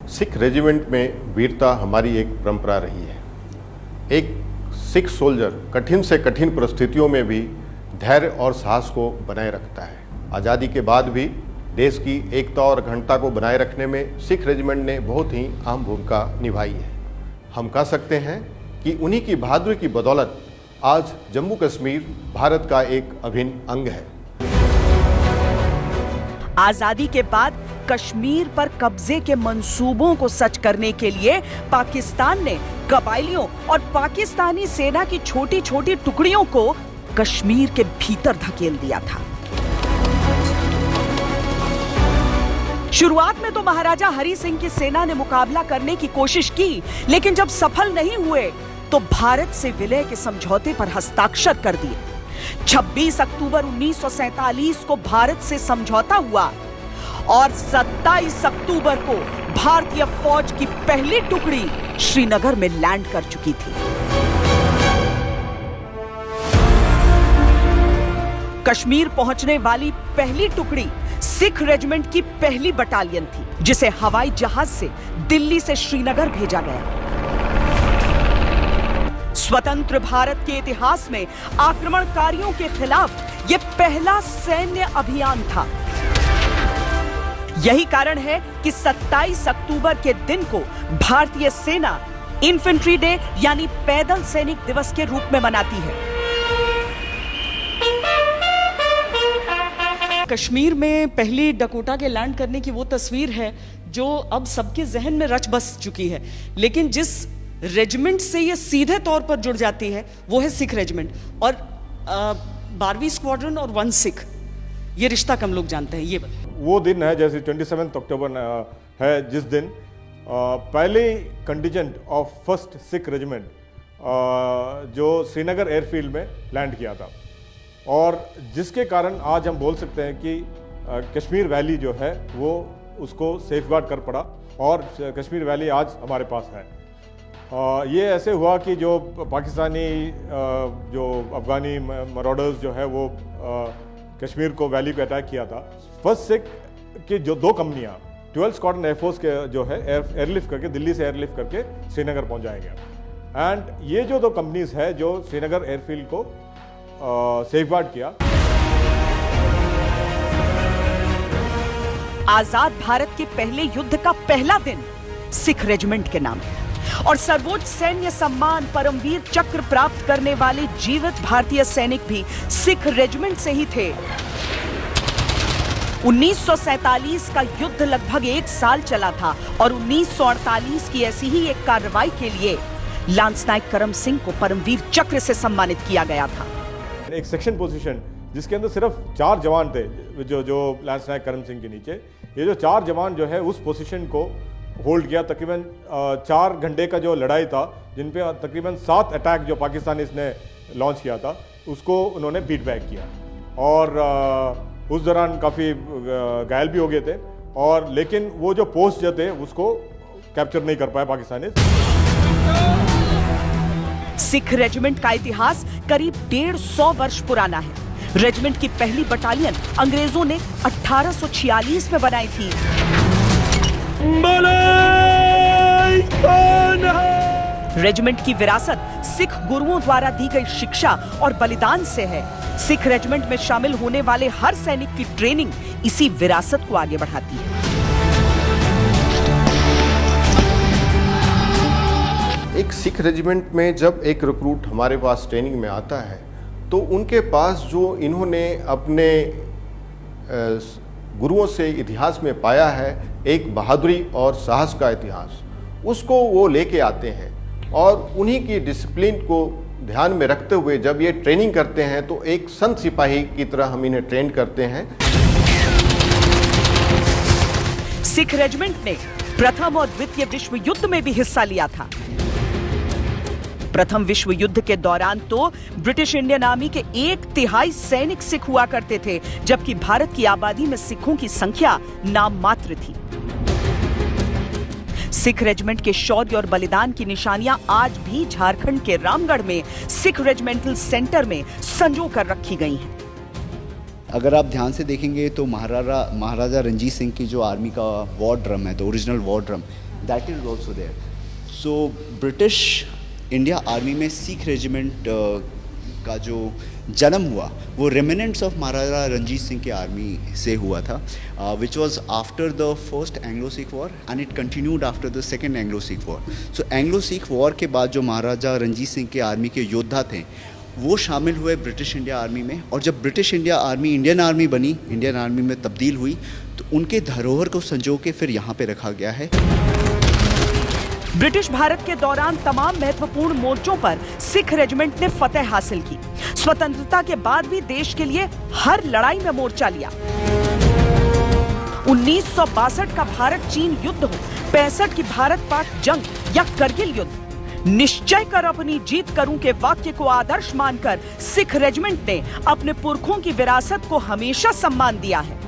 Sikh regiment में वीरता हमारी एक परंपरा रही है। एक सिख सोल्जर कठिन से कठिन परिस्थितियों में भी धैर्य और साहस को बनाए रखता है। आज़ादी के बाद भी देश की एकता और अखंडता को बनाए रखने में सिख रेजिमेंट ने बहुत ही अहम भूमिका निभाई है। हम कह सकते हैं कि उन्हीं की बहादुरी की बदौलत आज जम्मू कश्मीर भारत का एक अभिन्न अंग है। आजादी के बाद कश्मीर पर कब्जे के मंसूबों को सच करने के लिए पाकिस्तान ने कबायलियों और पाकिस्तानी सेना की छोटी छोटी टुकड़ियों को कश्मीर के भीतर धकेल दिया था। शुरुआत में तो महाराजा हरि सिंह की सेना ने मुकाबला करने की कोशिश की, लेकिन जब सफल नहीं हुए तो भारत से विलय के समझौते पर हस्ताक्षर कर दिए। 26 अक्टूबर 1947 को भारत से समझौता हुआ और 27 अक्टूबर को भारतीय फौज की पहली टुकड़ी श्रीनगर में लैंड कर चुकी थी। कश्मीर पहुंचने वाली पहली टुकड़ी सिख रेजिमेंट की पहली बटालियन थी, जिसे हवाई जहाज से दिल्ली से श्रीनगर भेजा गया। स्वतंत्र भारत के इतिहास में आक्रमणकारियों के खिलाफ यह पहला सैन्य अभियान था। यही कारण है कि 27 अक्टूबर के दिन को भारतीय सेना इन्फेंट्री डे यानी पैदल सैनिक दिवस के रूप में मनाती है। कश्मीर में पहली डकोटा के लैंड करने की वो तस्वीर है जो अब सबके जहन में रच बस चुकी है, लेकिन जिस रेजिमेंट से ये सीधे तौर पर जुड़ जाती है वो है सिख रेजिमेंट। और 12वीं स्क्वाड्रन और 1 सिख, ये रिश्ता कम लोग जानते हैं। ये वो दिन है जैसे 27 अक्टूबर है, जिस दिन पहले contingent of first Sikh regiment जो श्रीनगर एयरफील्ड में लैंड किया था, और जिसके कारण आज हम बोल सकते हैं कि कश्मीर वैली जो है वो उसको सेफगार्ड कर पड़ा और कश्मीर वैली आज हमारे पास है। ये ऐसे हुआ कि जो पाकिस्तानी जो अफगानी मराडर्स जो है वो कश्मीर को वैली को अटैक किया था। फर्स्ट सिख की जो 2 कंपनियां 12 स्क्वाड्रन एयरफोर्स के जो है एयरलिफ्ट करके दिल्ली से एयरलिफ्ट करके श्रीनगर पहुंचाया गया। एंड ये जो 2 कंपनीज है जो श्रीनगर एयरफील्ड को सेफगार्ड किया। आजाद भारत के पहले युद्ध का पहला दिन सिख रेजिमेंट के नाम है और सर्वोच्च सैन्य सम्मान परमवीर चक्र प्राप्त करने वाले जीवित भारतीय सैनिक भी सिख रेजिमेंट से ही थे। 1947 का युद्ध लगभग 1 साल चला था और 1948 की ऐसी ही एक कार्रवाई के लिए लांस नायक करम सिंह को परमवीर चक्र से सम्मानित किया गया था। एक सेक्शन पोजीशन जिसके अंदर सिर्फ 4 जवान थे, जो लांस नायक करम सिंह के नीचे, ये जो 4 जवान जो है उस पोजीशन को होल्ड किया। तकरीबन 4 घंटे का जो लड़ाई था, जिन पे तकरीबन 7 अटैक जो पाकिस्तान ने लॉन्च किया था, उसको उन्होंने बीट बैक किया और उस दौरान काफ़ी घायल भी हो गए थे। और लेकिन वो जो पोस्ट जो थे उसको कैप्चर नहीं कर पाए पाकिस्तानी। सिख रेजिमेंट का इतिहास करीब 150 वर्ष पुराना है। रेजिमेंट की पहली बटालियन अंग्रेजों ने 1846 में बनाई थी। रेजिमेंट की विरासत सिख गुरुओं द्वारा दी गई शिक्षा और बलिदान से है। सिख रेजिमेंट में शामिल होने वाले हर सैनिक की ट्रेनिंग इसी विरासत को आगे बढ़ाती है। एक सिख रेजिमेंट में जब एक रिक्रूट हमारे पास ट्रेनिंग में आता है तो उनके पास जो इन्होंने अपने गुरुओं से इतिहास में पाया है, एक बहादुरी और साहस का इतिहास, उसको वो लेके आते हैं और उन्हीं की डिसिप्लिन को ध्यान में रखते हुए जब ये ट्रेनिंग करते हैं तो एक संत सिपाही की तरह हम इन्हें ट्रेन करते हैं। सिख रेजिमेंट ने प्रथम और द्वितीय विश्व युद्ध में भी हिस्सा लिया था। प्रथम विश्व युद्ध के दौरान तो ब्रिटिश इंडियन आर्मी के 1/3 सैनिक सिख हुआ करते थे, जबकि भारत की आबादी में सिखों की संख्या नाम मात्र थी। सिख रेजिमेंट के शौर्य और बलिदान की निशानियां आज भी झारखंड के रामगढ़ में सिख रेजिमेंटल सेंटर में संजो कर रखी गई हैं। अगर आप ध्यान से देखेंगे तो महाराजा रणजीत सिंह की जो आर्मी का वॉर ड्रम है, तो original war drum, that is also there. So British India army में सिख रेजिमेंट का जो जन्म हुआ वो रेमिनेंट्स ऑफ महाराजा रंजीत सिंह के आर्मी से हुआ था, which was after the first Anglo Sikh war and it continued after the second Anglo Sikh war. So Anglo Sikh war के बाद जो महाराजा रंजीत सिंह के आर्मी के योद्धा थे वो शामिल हुए ब्रिटिश इंडिया आर्मी में, और जब British India army Indian army बनी, इंडियन आर्मी में तब्दील हुई, तो उनके धरोहर को संजो के फिर यहाँ पे रखा गया है. ब्रिटिश भारत के दौरान तमाम महत्वपूर्ण मोर्चों पर सिख रेजिमेंट ने फतेह हासिल की. स्वतंत्रता के बाद भी देश के लिए हर लड़ाई में मोर्चा लिया. 1962 का भारत चीन युद्ध हो, 65 की भारत पाक जंग या करगिल युद्ध, निश्चय कर अपनी जीत करूं के वाक्य को आदर्श मानकर सिख रेजिमेंट ने अपने पुरखों की विरासत को हमेशा सम्मान दिया है.